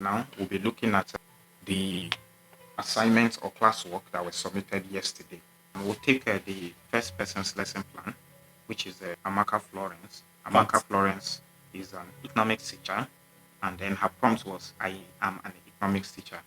Now we'll be looking at the assignments or classwork that was submitted yesterday. And we'll take the first person's lesson plan, which is Amaka Florence. Amaka Florence is an economics teacher, and then her prompt was, I am an economics teacher.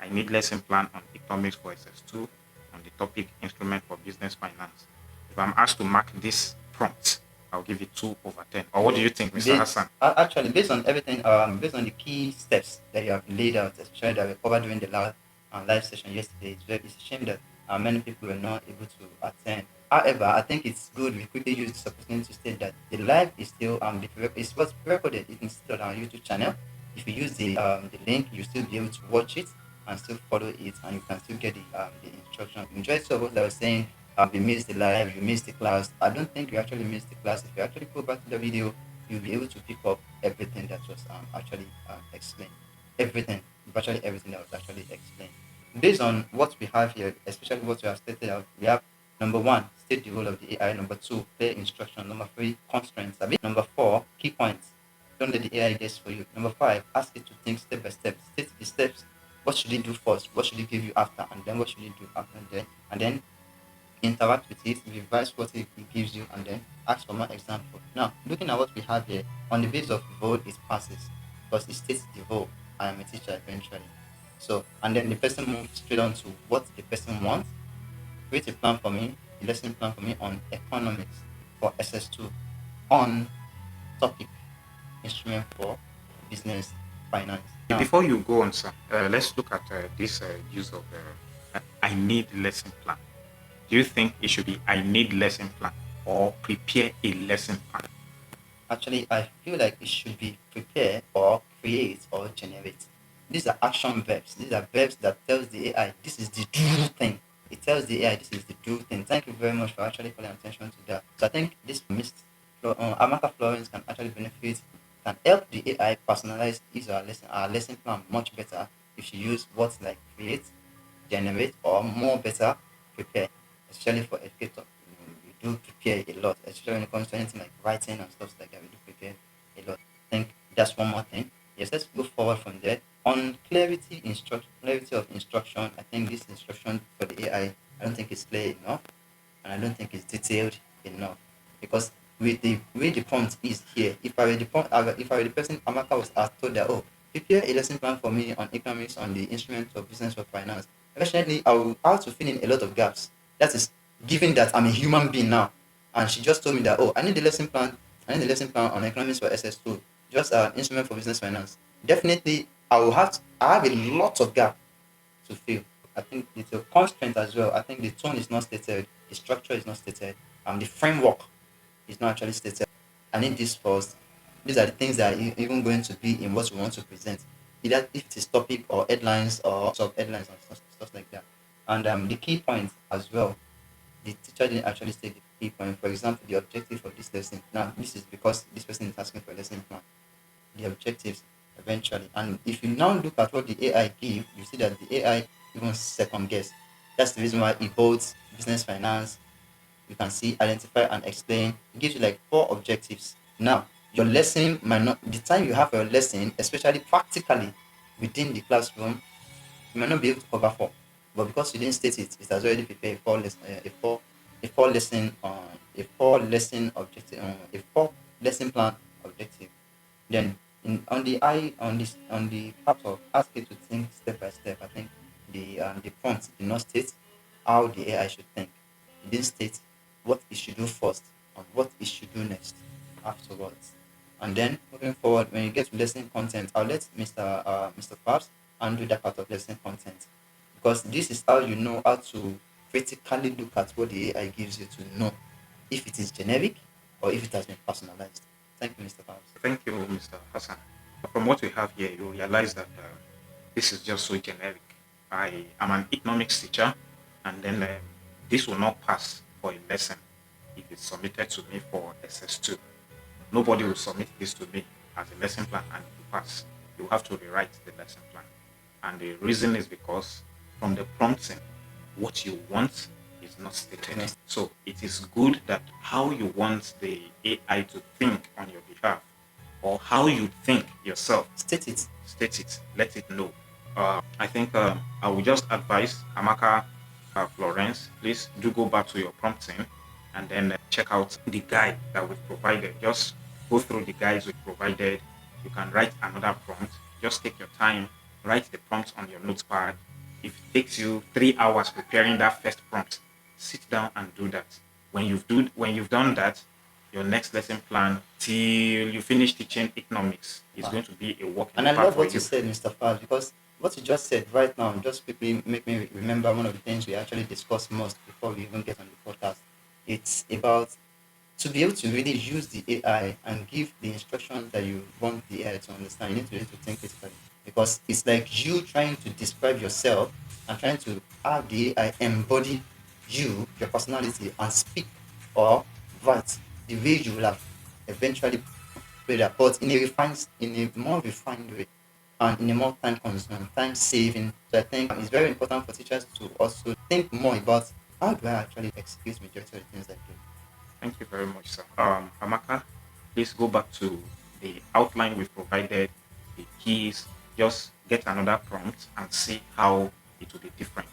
I need lesson plan on economics for SS2 on the topic instrument for business finance. If I'm asked to mark this prompt, I'll give it 2/10. Or what do you think, Mr. Hassan? Actually, based on everything, based on the key steps that you have laid out, especially that we covered during the live session yesterday, it's a shame that many people were not able to attend. However, I think it's good we quickly use this opportunity to state that the live is still it's what's recorded. It is still on our YouTube channel. If you use the link, you'll still be able to watch it and still follow it, and you can still get the instruction. Majority of what I was saying, you missed the live, you missed the class. I don't think you actually missed the class. If you actually go back to the video, you'll be able to pick up everything that was actually explained. Everything, virtually everything that was actually explained. Based on what we have here, especially what we have stated out, we have number 1, state the role of the AI. Number 2, clear instruction. Number 3, constraints. Number 4, key points. Don't let the AI guess for you. Number 5, ask it to think step by step. State the steps. What should it do first? What should it give you after? And then what should it do after that? And then interact with it, revise what it gives you, and then ask for more example. Now, looking at what we have here, on the basis of the role, it passes because it states the role. I am a teacher eventually. So, and then the person moves straight on to what the person wants. Create a plan for me, a lesson plan for me on economics for SS2 on topic instrument for business finance. Now, before you go on, sir, let's look at this use of I need lesson plan. Do you think it should be I need lesson plan or prepare a lesson plan? Actually, I feel like it should be prepare or create or generate. These are action verbs. These are verbs that tells the AI this is the do thing. It tells the AI this is the do thing. Thank you very much for actually calling attention to that. So I think this Amaka Florence can actually benefit, can help the AI personalize our lesson plan much better if she use words like create, generate, or more better, prepare, especially for educators. We do prepare a lot, especially when it comes to anything like writing and stuff like that. We do prepare a lot. I think that's one more thing. Yes, let's go forward from there. On clarity of instruction, I think this instruction for the AI, I don't think it's clear enough, and I don't think it's detailed enough. Because with the way the prompt is here, if I were the person Amaka was told that, oh, prepare a lesson plan for me on economics on the instruments of business or finance, eventually I will have to fill in a lot of gaps. That is given that I'm a human being now, and she just told me that, oh, I need the lesson plan on economics for SS2, just an instrument for business finance. Definitely I have a lot of gap to fill. I think it's a constraint as well. I think the tone is not stated, the structure is not stated, the framework is not actually stated. I need this first. These are the things that are even going to be in what we want to present, either if it is topic or headlines or sub headlines and stuff like that. And the key points as well. The teacher didn't actually state the key point. For example, the objective of this lesson. Now, this is because this person is asking for a lesson plan. The objectives eventually. And if you now look at what the AI give, you see that the AI even second guess. That's the reason why it bodes business finance. You can see identify and explain. It gives you like 4 objectives. Now, your lesson might not, the time you have your lesson, especially practically within the classroom, you might not be able to cover 4. But because you didn't state it, it has already prepared a 4 lesson objective, a 4 lesson plan objective. Then on the part of ask it to think step by step, I think the prompt did not state how the AI should think. It didn't state what it should do first and what it should do next afterwards. And then moving forward, when you get to lesson content, I'll let Mr. Fabs undo that part of lesson content, because this is how you know how to critically look at what the AI gives you to know if it is generic or if it has been personalized. Thank you, Mr. Fabs. Thank you, Mr. Hassan. From what we have here, you realize that this is just so generic. I am an economics teacher, and then this will not pass for a lesson if it's submitted to me for SS2. Nobody will submit this to me as a lesson plan and it will pass. You have to rewrite the lesson plan. And the reason is because from the prompting, what you want is not stated. Yes. So it is good that how you want the AI to think on your behalf or how you think yourself. State it. State it. Let it know. I think I would just advise Amaka Florence, please do go back to your prompting and then check out the guide that we've provided. Just go through the guides we provided. You can write another prompt. Just take your time, write the prompt on your notepad. If it takes you 3 hours preparing that first prompt, sit down and do that. When you've done that, your next lesson plan till you finish teaching economics is going to be a work in And the I park love for what you you. said, Mr. Faz, because what you just said right now just quickly make me remember one of the things we actually discussed most before we even get on the podcast. It's about to be able to really use the AI and give the instructions that you want the AI to understand. You need to be able to think critically, because it's like you trying to describe yourself and trying to have the AI embody you, your personality, and speak or write the way you will have eventually played that, but in a more refined way and in a more time consuming, time saving. So I think it's very important for teachers to also think more about how do I actually execute majority of the things I do. Thank you very much, sir. Amaka, please go back to the outline we've provided, the keys. Just get another prompt and see how it will be different.